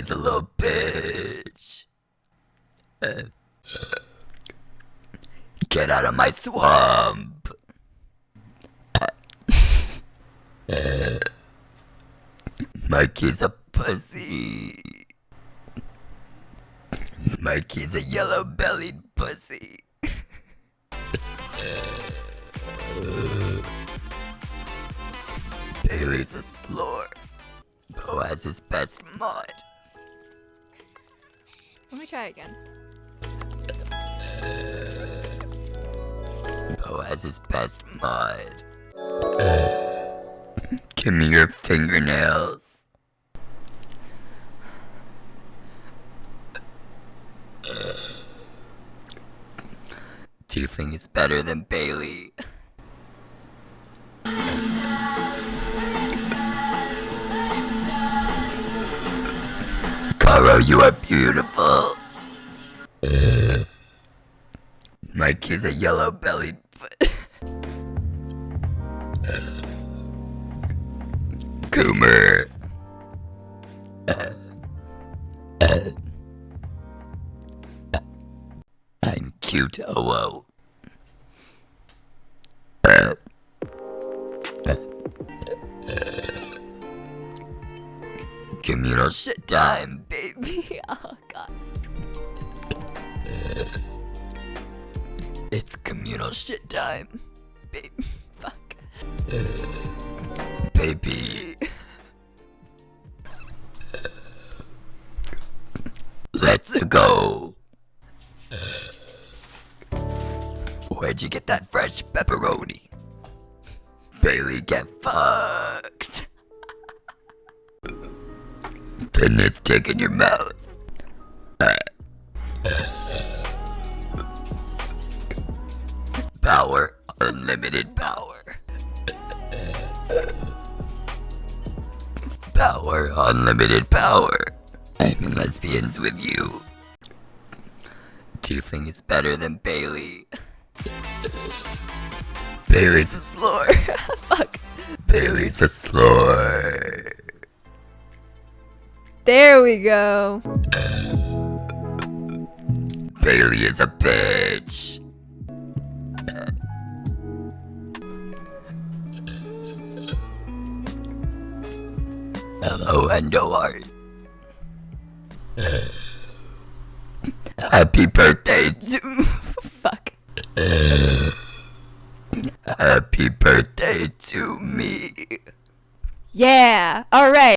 Bailey's a little bitch. Get out of my swamp. Mikey's a pussy. Mikey's a yellow-bellied pussy. Bailey's a slore. Bo has his best mod. Let me try again. Bo has his best mod. Give me your fingernails. Do you think it's better than Bailey? Karo, you are beautiful. Mikey's a yellow-bellied Goomer. I'm cute, oh. Communal shit time, baby. Oh god. It's communal shit time, baby. Fuck. Baby. Let's go. Where'd you get that fresh pepperoni? Bailey, get fucked. Put this stick in your mouth. Power, unlimited power. Power, unlimited power. I'm in lesbians with you. Do you think it's better than Bailey? Bailey's a slore. Fuck. Bailey's a slore. There we go. Bailey is a bitch. Hello, Endoart. Happy birthday to... Fuck. Happy birthday to me. Yeah. All right.